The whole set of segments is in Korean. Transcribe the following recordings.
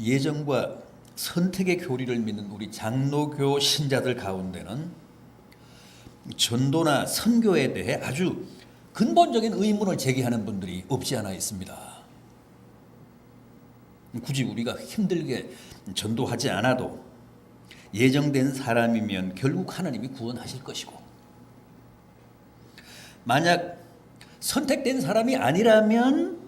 예정과 선택의 교리를 믿는 우리 장로교 신자들 가운데는 전도나 선교에 대해 아주 근본적인 의문을 제기하는 분들이 없지 않아 있습니다. 굳이 우리가 힘들게 전도하지 않아도 예정된 사람이면 결국 하나님이 구원하실 것이고, 만약 선택된 사람이 아니라면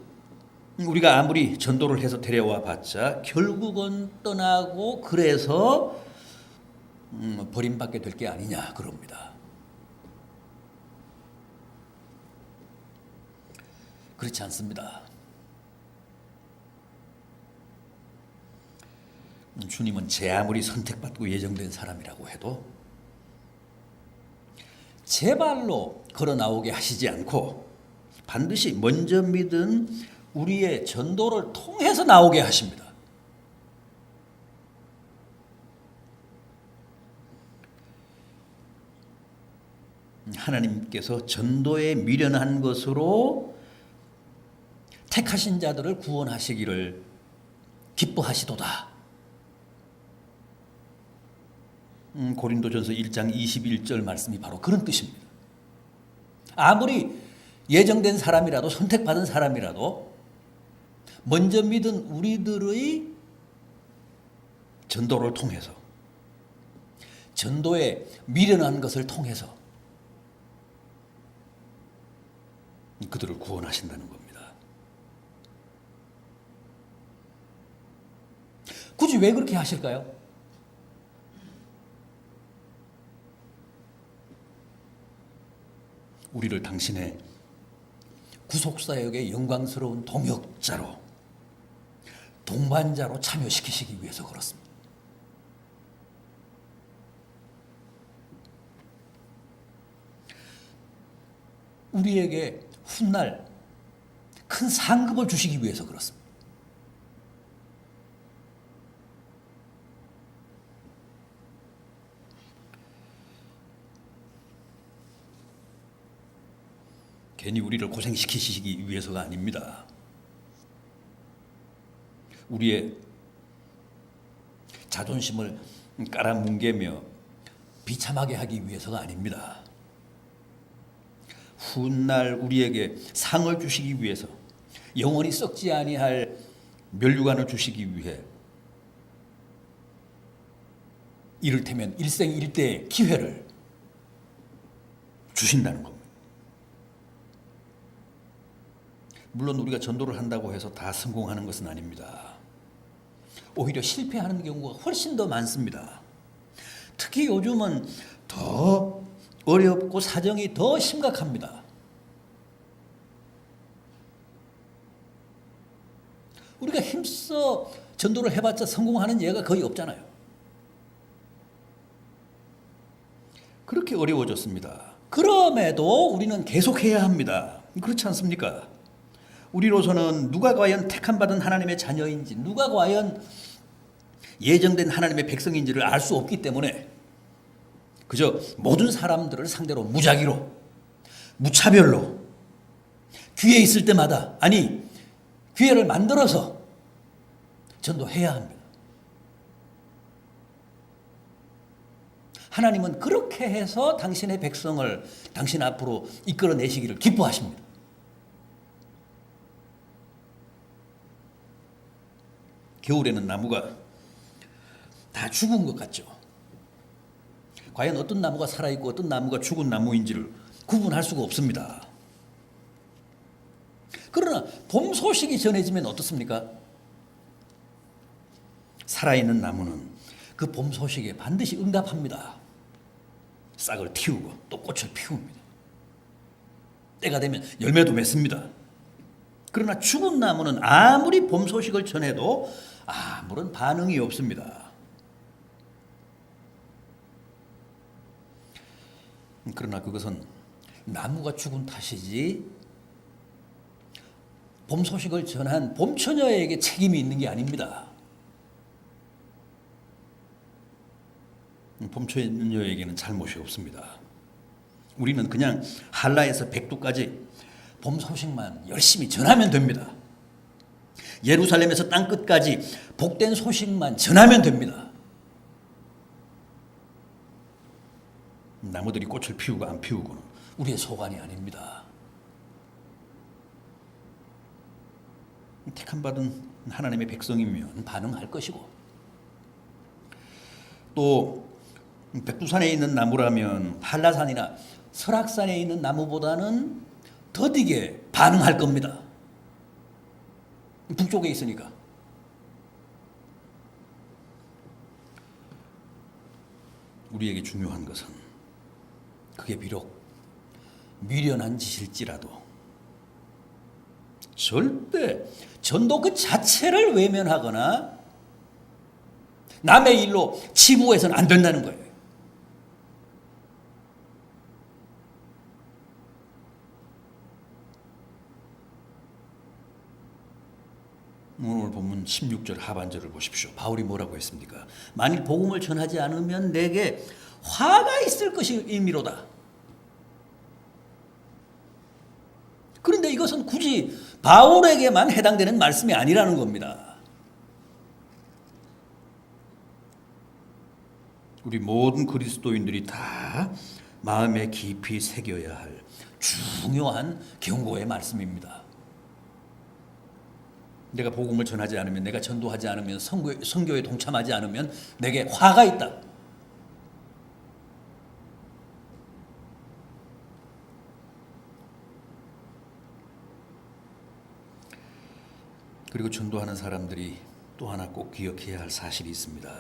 우리가 아무리 전도를 해서 데려와 봤자 결국은 떠나고 그래서 버림받게 될 게 아니냐 그럽니다. 그렇지 않습니다. 주님은 제 아무리 선택받고 예정된 사람이라고 해도 제 발로 걸어 나오게 하시지 않고 반드시 먼저 믿은 우리의 전도를 통해서 나오게 하십니다. 하나님께서 전도에 미련한 것으로 택하신 자들을 구원하시기를 기뻐하시도다. 고린도전서 1장 21절 말씀이 바로 그런 뜻입니다. 아무리 예정된 사람이라도 선택받은 사람이라도 먼저 믿은 우리들의 전도를 통해서, 전도에 미련한 것을 통해서 그들을 구원하신다는 겁니다. 굳이 왜 그렇게 하실까요? 우리를 당신의 구속사역의 영광스러운 동역자로, 동반자로 참여시키시기 위해서 그렇습니다. 우리에게 훗날 큰 상급을 주시기 위해서 그렇습니다. 괜히 우리를 고생시키시기 위해서가 아닙니다. 우리의 자존심을 깔아뭉개며 비참하게 하기 위해서가 아닙니다. 훗날 우리에게 상을 주시기 위해서, 영원히 썩지 아니할 멸류관을 주시기 위해 이를테면 일생일대의 기회를 주신다는 겁니다. 물론 우리가 전도를 한다고 해서 다 성공하는 것은 아닙니다. 오히려 실패하는 경우가 훨씬 더 많습니다. 특히 요즘은 더 어렵고 사정이 더 심각합니다. 우리가 힘써 전도를 해봤자 성공하는 예가 거의 없잖아요. 그렇게 어려워졌습니다. 그럼에도 우리는 계속해야 합니다. 그렇지 않습니까? 우리로서는 누가 과연 택함받은 하나님의 자녀인지, 누가 과연 예정된 하나님의 백성인지를 알 수 없기 때문에 그저 모든 사람들을 상대로 무작위로, 무차별로 기회 있을 때마다, 아니 기회를 만들어서 전도해야 합니다. 하나님은 그렇게 해서 당신의 백성을 당신 앞으로 이끌어내시기를 기뻐하십니다. 겨울에는 나무가 다 죽은 것 같죠. 과연 어떤 나무가 살아있고 어떤 나무가 죽은 나무인지를 구분할 수가 없습니다. 그러나 봄 소식이 전해지면 어떻습니까? 살아있는 나무는 그 봄 소식에 반드시 응답합니다. 싹을 틔우고 또 꽃을 피웁니다. 때가 되면 열매도 맺습니다. 그러나 죽은 나무는 아무리 봄 소식을 전해도 아무런 반응이 없습니다. 그러나 그것은 나무가 죽은 탓이지 봄 소식을 전한 봄처녀에게 책임이 있는 게 아닙니다. 봄처녀에게는 잘못이 없습니다. 우리는 그냥 한라에서 백두까지 봄 소식만 열심히 전하면 됩니다. 예루살렘에서 땅 끝까지 복된 소식만 전하면 됩니다. 나무들이 꽃을 피우고 안 피우고는 우리의 소관이 아닙니다. 택함받은 하나님의 백성이면 반응할 것이고, 또 백두산에 있는 나무라면 한라산이나 설악산에 있는 나무보다는 더디게 반응할 겁니다. 북쪽에 있으니까. 우리에게 중요한 것은 그게 비록 미련한 짓일지라도 절대 전도 그 자체를 외면하거나 남의 일로 치부해서는 안 된다는 거예요. 오늘 본문 16절 하반절을 보십시오. 바울이 뭐라고 했습니까? 만일 복음을 전하지 않으면 내게 화가 있을 것임이로다. 그런데 이것은 굳이 바울에게만 해당되는 말씀이 아니라는 겁니다. 우리 모든 그리스도인들이 다 마음에 깊이 새겨야 할 중요한 경고의 말씀입니다. 내가 복음을 전하지 않으면, 내가 전도하지 않으면, 선교에 동참하지 않으면 내게 화가 있다. 그리고 전도하는 사람들이 또 하나 꼭 기억해야 할 사실이 있습니다.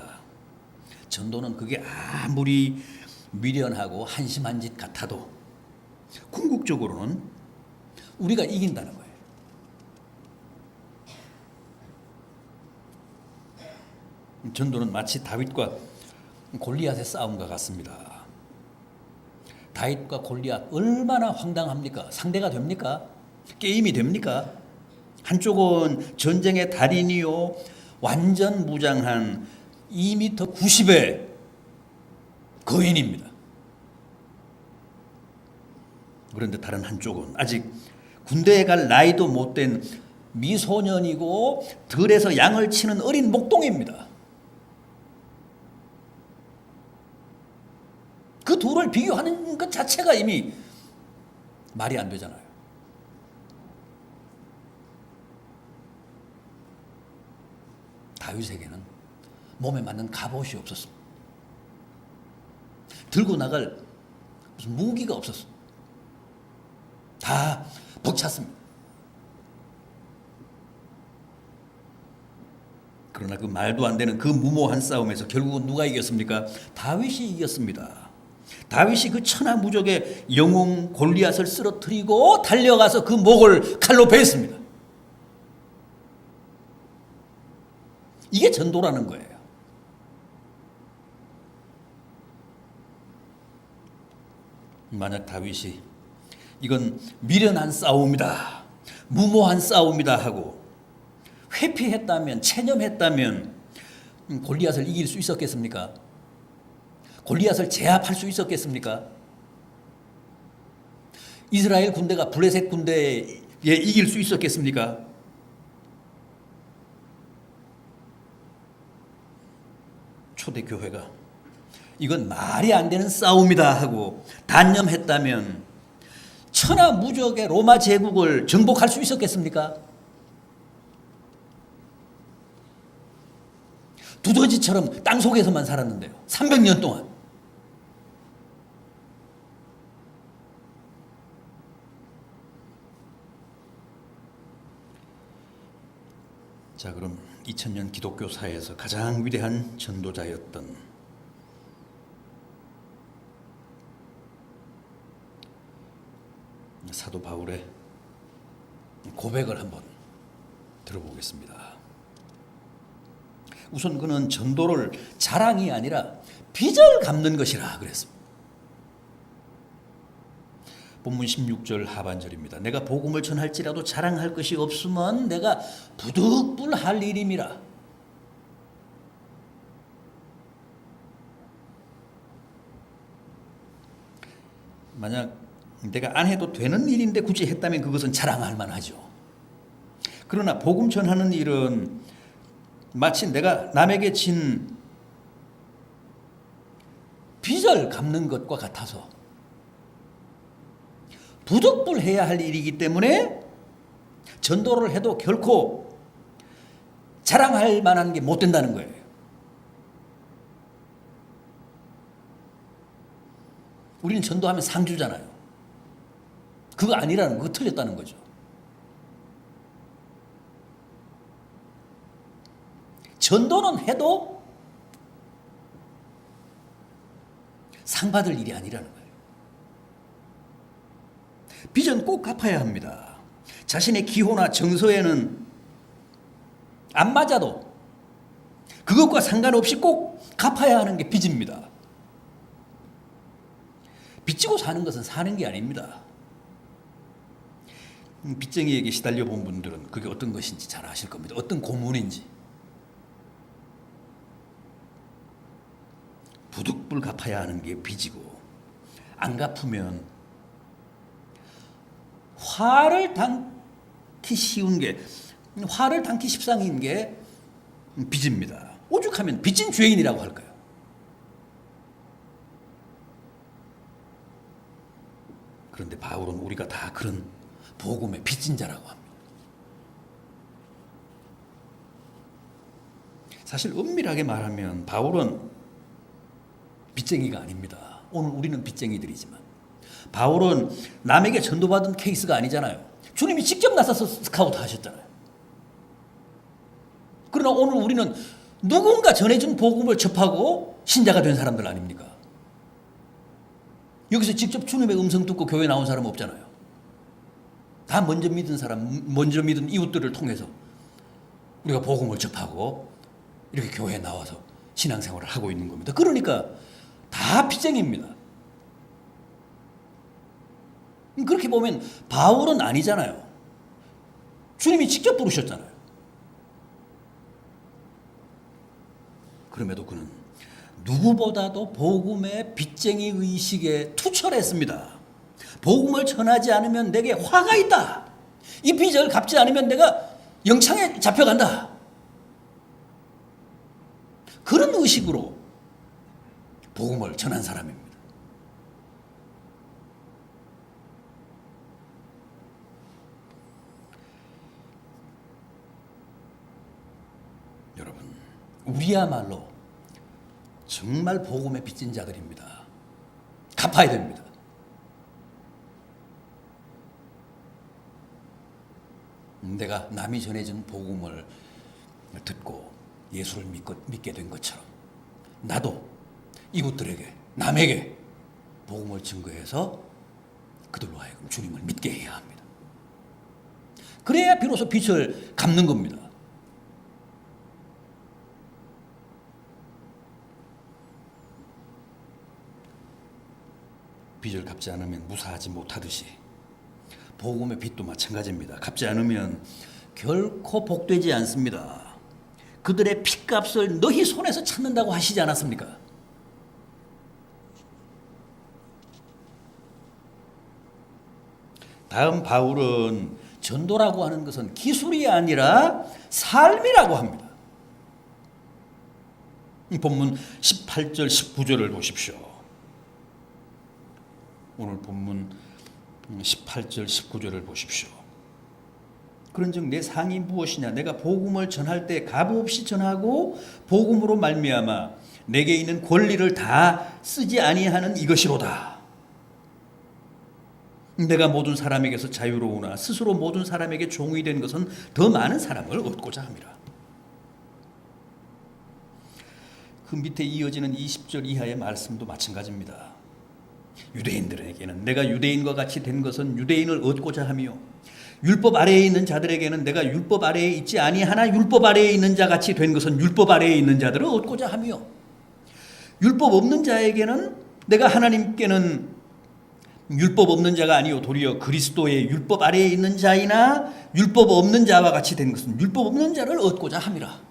전도는 그게 아무리 미련하고 한심한 짓 같아도 궁극적으로는 우리가 이긴다는 거예요. 전도는 마치 다윗과 골리앗의 싸움과 같습니다. 다윗과 골리앗 얼마나 황당합니까? 상대가 됩니까? 게임이 됩니까? 한쪽은 전쟁의 달인이요, 완전 무장한 2m 90의 거인입니다. 그런데 다른 한쪽은 아직 군대에 갈 나이도 못된 미소년이고 들에서 양을 치는 어린 목동입니다. 그 둘을 비교하는 것 자체가 이미 말이 안 되잖아요. 다윗에게는 몸에 맞는 갑옷이 없었습니다. 들고 나갈 무슨 무기가 없었습니다. 다 벅찼습니다. 그러나 그 말도 안 되는 그 무모한 싸움에서 결국은 누가 이겼습니까? 다윗이 이겼습니다. 다윗이 그 천하무적의 영웅 골리앗을 쓰러뜨리고 달려가서 그 목을 칼로 베었습니다. 이게 전도라는 거예요. 만약 다윗이 이건 미련한 싸움이다, 무모한 싸움이다 하고 회피했다면, 체념했다면 골리앗을 이길 수 있었겠습니까? 골리앗을 제압할 수 있었겠습니까? 이스라엘 군대가 블레셋 군대에 이길 수 있었겠습니까? 초대교회가 이건 말이 안 되는 싸움이다 하고 단념했다면 천하무적의 로마 제국을 정복할 수 있었겠습니까? 두더지처럼 땅속에서만 살았는데요. 300년 동안. 자, 그럼 2000년 기독교사에서 가장 위대한 전도자였던 사도 바울의 고백을 한번 들어보겠습니다. 우선 그는 전도를 자랑이 아니라 빚을 갚는 것이라 그랬습니다. 본문 16절 하반절입니다. 내가 복음을 전할지라도 자랑할 것이 없으면 내가 부득불할 일임이라. 만약 내가 안 해도 되는 일인데 굳이 했다면 그것은 자랑할 만하죠. 그러나 복음 전하는 일은 마치 내가 남에게 진 빚을 갚는 것과 같아서 부득불해야 할 일이기 때문에 전도를 해도 결코 자랑할 만한 게 못 된다는 거예요. 우리는 전도하면 상 주잖아요. 그거 아니라는 거, 그거 틀렸다는 거죠. 전도는 해도 상 받을 일이 아니라는 거예요. 빚은 꼭 갚아야 합니다. 자신의 기호나 정서에는 안 맞아도 그것과 상관없이 꼭 갚아야 하는 게 빚입니다. 빚지고 사는 것은 사는 게 아닙니다. 빚쟁이에게 시달려 본 분들은 그게 어떤 것인지 잘 아실 겁니다. 어떤 고문인지. 부득불 갚아야 하는 게 빚이고, 안 갚으면 화를 당기 쉬운 게, 화를 당기 십상인 게 빚입니다. 오죽하면 빚진 죄인이라고 할까요? 그런데 바울은 우리가 다 그런 복음의 빚진 자라고 합니다. 사실 엄밀하게 말하면 바울은 빚쟁이가 아닙니다. 오늘 우리는 빚쟁이들이지만 바울은 남에게 전도받은 케이스가 아니잖아요. 주님이 직접 나서서 스카우트 하셨잖아요. 그러나 오늘 우리는 누군가 전해준 복음을 접하고 신자가 된 사람들 아닙니까? 여기서 직접 주님의 음성 듣고 교회 나온 사람 없잖아요. 다 먼저 믿은 사람, 먼저 믿은 이웃들을 통해서 우리가 복음을 접하고 이렇게 교회에 나와서 신앙생활을 하고 있는 겁니다. 그러니까 다 빚쟁이입니다. 그렇게 보면 바울은 아니잖아요. 주님이 직접 부르셨잖아요. 그럼에도 그는 누구보다도 복음의 빚쟁이 의식에 투철했습니다. 복음을 전하지 않으면 내게 화가 있다. 이 빚을 갚지 않으면 내가 영창에 잡혀간다. 그런 의식으로 복음을 전한 사람입니다. 여러분, 우리야말로 정말 복음의 빚진 자들입니다. 갚아야 됩니다. 내가 남이 전해준 복음을 듣고 예수를 믿게 된 것처럼 나도 이웃들에게, 남에게 복음을 증거해서 그들로 하여금 주님을 믿게 해야 합니다. 그래야 비로소 빚을 갚는 겁니다. 빚을 갚지 않으면 무사하지 못하듯이 복음의 빚도 마찬가지입니다. 갚지 않으면 결코 복되지 않습니다. 그들의 핏값을 너희 손에서 찾는다고 하시지 않았습니까? 다음 바울은 전도라고 하는 것은 기술이 아니라 삶이라고 합니다. 이 본문 18절 19절을 보십시오. 오늘 본문 18절 19절을 보십시오. 그런즉 내 상이 무엇이냐? 내가 복음을 전할 때 값없이 전하고 복음으로 말미암아 내게 있는 권리를 다 쓰지 아니하는 이것이로다. 내가 모든 사람에게서 자유로우나 스스로 모든 사람에게 종이 된 것은 더 많은 사람을 얻고자 함이라. 그 밑에 이어지는 20절 이하의 말씀도 마찬가지입니다. 유대인들에게는 내가 유대인과 같이 된 것은 유대인을 얻고자 하며 율법 아래에 있는 자들에게는 내가 율법 아래에 있지 아니하나 율법 아래에 있는 자 같이 된 것은 율법 아래에 있는 자들을 얻고자 하며 율법 없는 자에게는 내가 하나님께는 율법 없는 자가 아니요 도리어 그리스도의 율법 아래에 있는 자이나 율법 없는 자와 같이 된 것은 율법 없는 자를 얻고자 함이라.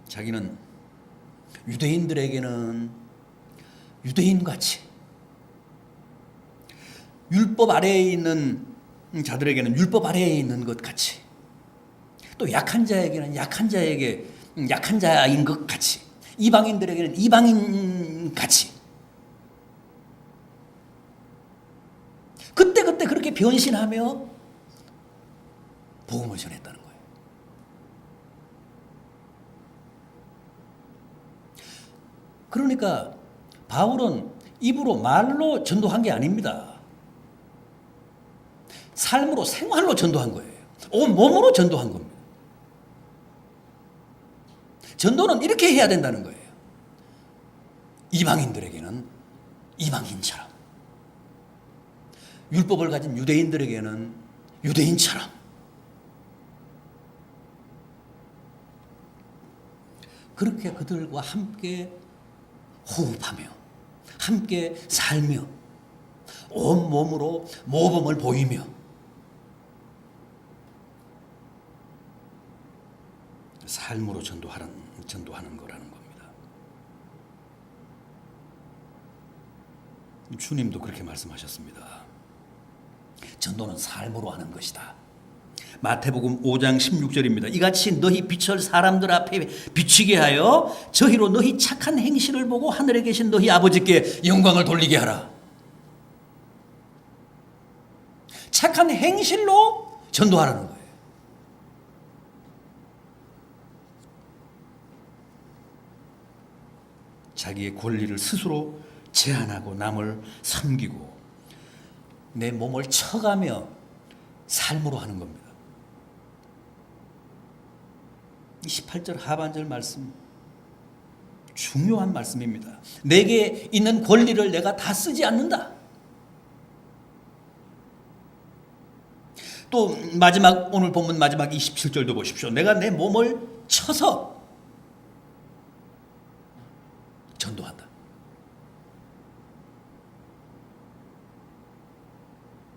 자기는 유대인들에게는 유대인같이 율법 아래에 있는 자들에게는 율법 아래에 있는 것 같이, 또 약한 자에게는 약한 자에게 약한 자인 것 같이, 이방인들에게는 이방인 같이 그때그때 그렇게 변신하며 복음을 전했다는 거예요. 그러니까 바울은 입으로 말로 전도한 게 아닙니다. 삶으로 생활로 전도한 거예요. 온 몸으로 전도한 겁니다. 전도는 이렇게 해야 된다는 거예요. 이방인들에게는 이방인처럼, 율법을 가진 유대인들에게는 유대인처럼, 그렇게 그들과 함께 호흡하며 함께 살며 온 몸으로 모범을 보이며 삶으로 전도하는 거라는 겁니다. 주님도 그렇게 말씀하셨습니다. 전도는 삶으로 하는 것이다. 마태복음 5장 16절입니다. 이같이 너희 빛을 사람들 앞에 비추게 하여 저희로 너희 착한 행실을 보고 하늘에 계신 너희 아버지께 영광을 돌리게 하라. 착한 행실로 전도하라는 거예요. 자기의 권리를 스스로 제한하고 남을 섬기고 내 몸을 쳐가며 삶으로 하는 겁니다. 18절 하반절 말씀 중요한 말씀입니다. 내게 있는 권리를 내가 다 쓰지 않는다. 또 마지막 오늘 본문 마지막 27절도 보십시오. 내가 내 몸을 쳐서 전도한다.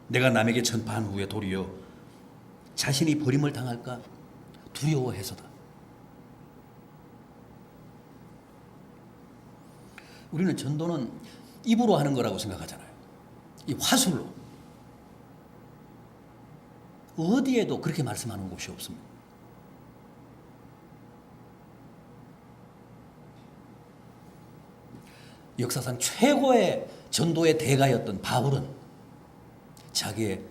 내가 남에게 전파한 후에 도리어 자신이 버림을 당할까 두려워해서다. 우리는 전도는 입으로 하는 거라고 생각하잖아요. 이 화술로. 어디에도 그렇게 말씀하는 곳이 없습니다. 역사상 최고의 전도의 대가였던 바울은 자기의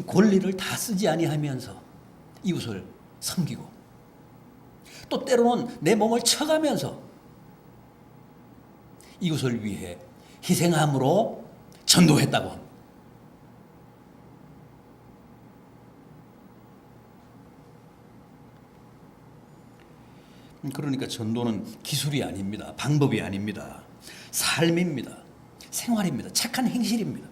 권리를 다 쓰지 아니하면서 이웃을 섬기고 또 때로는 내 몸을 쳐가면서 이웃을 위해 희생함으로 전도했다고 합니다. 그러니까 전도는 기술이 아닙니다. 방법이 아닙니다. 삶입니다. 생활입니다. 착한 행실입니다.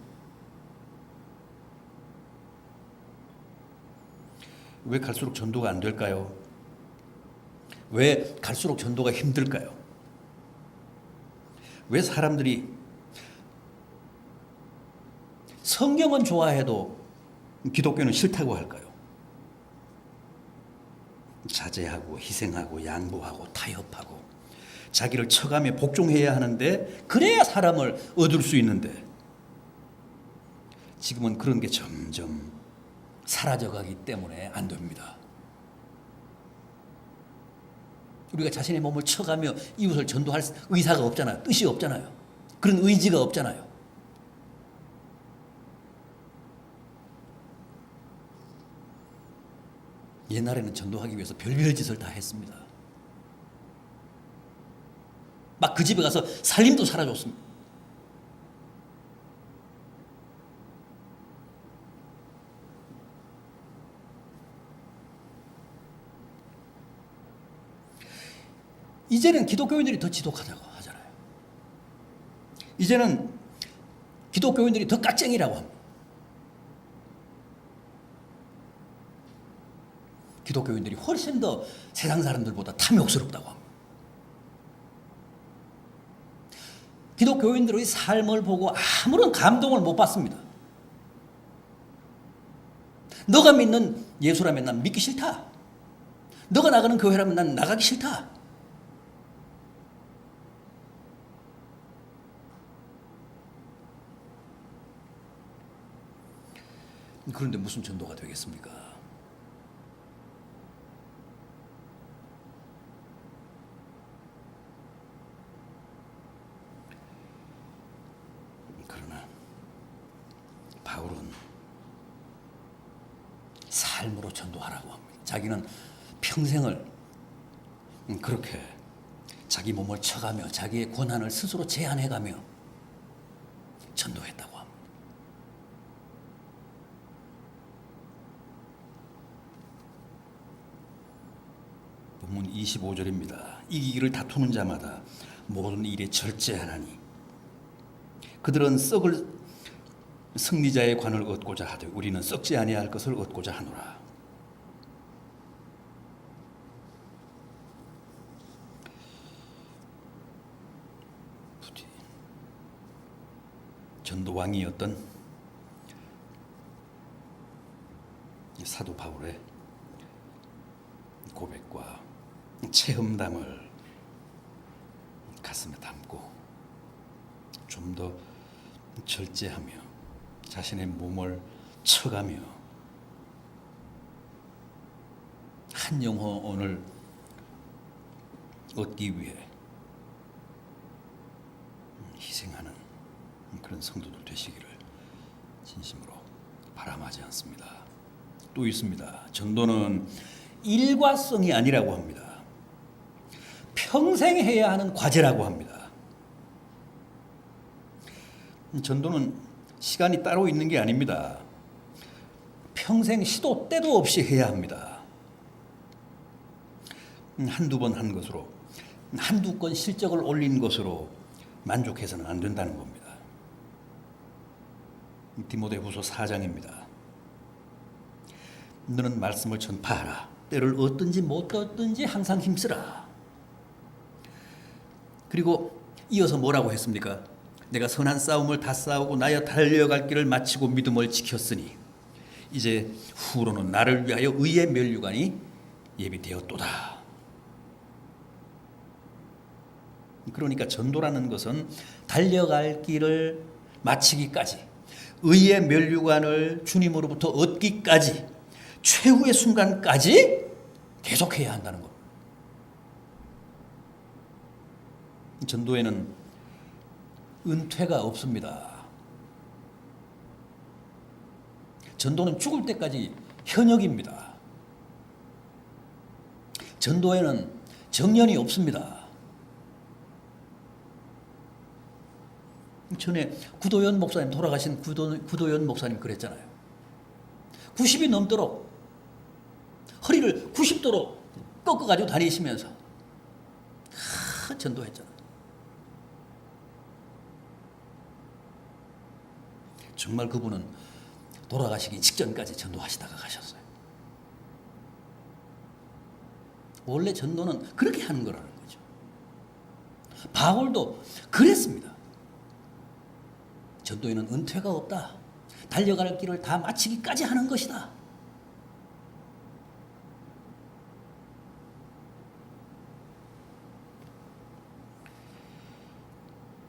왜 갈수록 전도가 안 될까요? 왜 갈수록 전도가 힘들까요? 왜 사람들이 성경은 좋아해도 기독교는 싫다고 할까요? 자제하고 희생하고 양보하고 타협하고 자기를 쳐가며 복종해야 하는데 그래야 사람을 얻을 수 있는데 지금은 그런 게 점점 사라져가기 때문에 안 됩니다. 우리가 자신의 몸을 쳐가며 이웃을 전도할 의사가 없잖아요. 뜻이 없잖아요. 그런 의지가 없잖아요. 옛날에는 전도하기 위해서 별별 짓을 다 했습니다. 막 그 집에 가서 살림도 살아줬습니다. 이제는 기독교인들이 더 지독하다고 하잖아요. 이제는 기독교인들이 더 깍쟁이라고 합니다. 기독교인들이 훨씬 더 세상 사람들보다 탐욕스럽다고 합니다. 기독교인들의 삶을 보고 아무런 감동을 못 받습니다. 너가 믿는 예수라면 난 믿기 싫다. 너가 나가는 교회라면 난 나가기 싫다. 그런데 무슨 전도가 되겠습니까? 그러나 바울은 삶으로 전도하라고 합니다. 자기는 평생을 그렇게 자기 몸을 쳐가며 자기의 고난을 스스로 제한해가며 전도했다고 합니다. 본문 25절입니다. 이기기를 다투는 자마다 모든 일에 절제하나니 그들은 썩을 승리자의 관을 얻고자 하되 우리는 썩지 아니할 것을 얻고자 하노라. 전도왕이었던 사도 바울의 고백과 체험담을 가슴에 담고 좀 더 절제하며 자신의 몸을 쳐가며 한 영혼을 얻기 위해 희생하는 그런 성도들 되시기를 진심으로 바람하지 않습니다. 또 있습니다. 전도는 일과성이 아니라고 합니다. 평생 해야 하는 과제라고 합니다. 전도는 시간이 따로 있는 게 아닙니다. 평생 시도 때도 없이 해야 합니다. 한두 번 한 것으로, 한두 건 실적을 올린 것으로 만족해서는 안 된다는 겁니다. 디모데후서 4장입니다. 너는 말씀을 전파하라. 때를 얻든지 못 얻든지 항상 힘쓰라. 그리고 이어서 뭐라고 했습니까? 내가 선한 싸움을 다 싸우고 나여 달려갈 길을 마치고 믿음을 지켰으니 이제 후로는 나를 위하여 의의 면류관이 예비되었도다. 그러니까 전도라는 것은 달려갈 길을 마치기까지 의의 면류관을 주님으로부터 얻기까지 최후의 순간까지 계속해야 한다는 것. 전도에는 은퇴가 없습니다. 전도는 죽을 때까지 현역입니다. 전도에는 정년이 없습니다. 전에 구도연 목사님, 돌아가신 구도연 목사님 그랬잖아요. 90이 넘도록 허리를 90도로 꺾어가지고 다니시면서 전도했잖아요. 정말 그분은 돌아가시기 직전까지 전도하시다가 가셨어요. 원래 전도는 그렇게 하는 거라는 거죠. 바울도 그랬습니다. 전도에는 은퇴가 없다. 달려갈 길을 다 마치기까지 하는 것이다.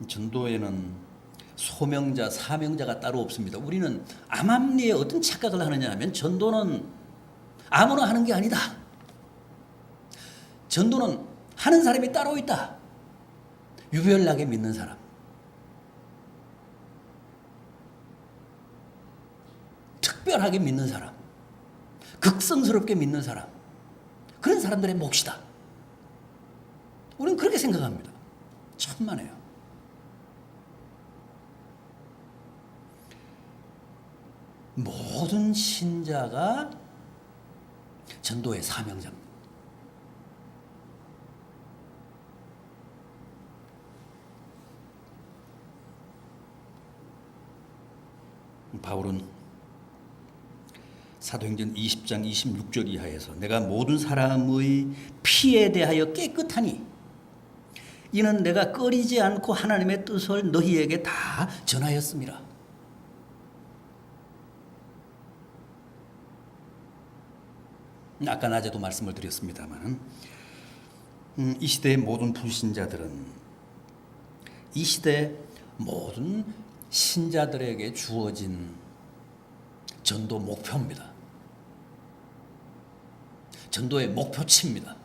전도에는 소명자, 사명자가 따로 없습니다. 우리는 암암리에 어떤 착각을 하느냐 하면 전도는 아무나 하는 게 아니다. 전도는 하는 사람이 따로 있다. 유별나게 믿는 사람. 특별하게 믿는 사람. 극성스럽게 믿는 사람. 그런 사람들의 몫이다. 우리는 그렇게 생각합니다. 천만에요. 모든 신자가 전도의 사명자입니다. 바울은 사도행전 20장 26절 이하에서 내가 모든 사람의 피에 대하여 깨끗하니 이는 내가 꺼리지 않고 하나님의 뜻을 너희에게 다 전하였습니다. 아까 낮에도 말씀을 드렸습니다만 이 시대의 모든 불신자들은 이 시대 모든 신자들에게 주어진 전도 목표입니다. 전도의 목표치입니다.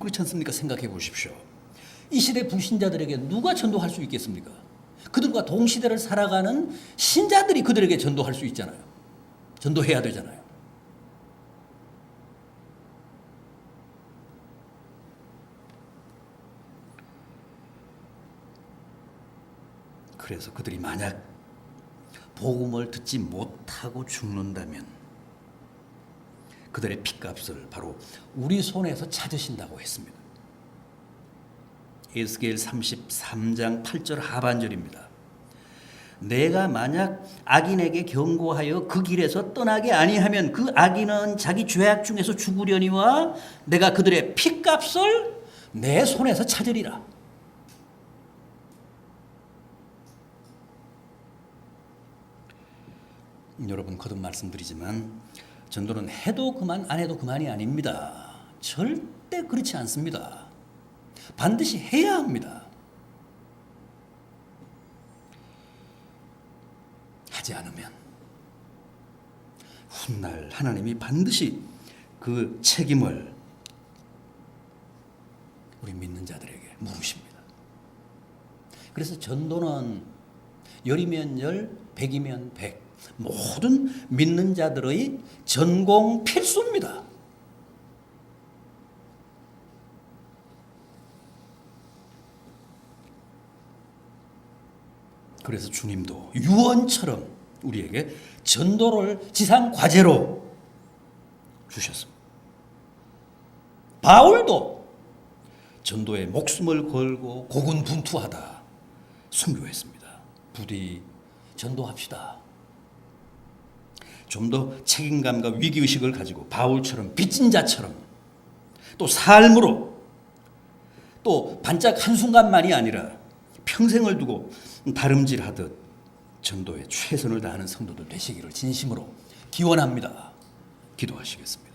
그렇지 않습니까? 생각해 보십시오. 이 시대 불신자들에게 누가 전도할 수 있겠습니까? 그들과 동시대를 살아가는 신자들이 그들에게 전도할 수 있잖아요. 전도해야 되잖아요. 그래서 그들이 만약 복음을 듣지 못하고 죽는다면 그들의 핏값을 바로 우리 손에서 찾으신다고 했습니다. 에스겔 33장 8절 하반절입니다. 내가 만약 악인에게 경고하여 그 길에서 떠나게 아니하면 그 악인은 자기 죄악 중에서 죽으려니와 내가 그들의 핏값을 내 손에서 찾으리라. 여러분 거듭 말씀드리지만 전도는 해도 그만 안 해도 그만이 아닙니다. 절대 그렇지 않습니다. 반드시 해야 합니다. 하지 않으면 훗날 하나님이 반드시 그 책임을 우리 믿는 자들에게 물으십니다. 그래서 전도는 열이면 열, 백이면 백, 모든 믿는 자들의 전공 필수입니다. 그래서 주님도 유언처럼 우리에게 전도를 지상 과제로 주셨습니다. 바울도 전도에 목숨을 걸고 고군분투하다 순교했습니다. 부디 전도합시다. 좀 더 책임감과 위기의식을 가지고 바울처럼 빚진 자처럼 또 삶으로 또 반짝 한순간만이 아니라 평생을 두고 다름질하듯 전도에 최선을 다하는 성도들 되시기를 진심으로 기원합니다. 기도하시겠습니다.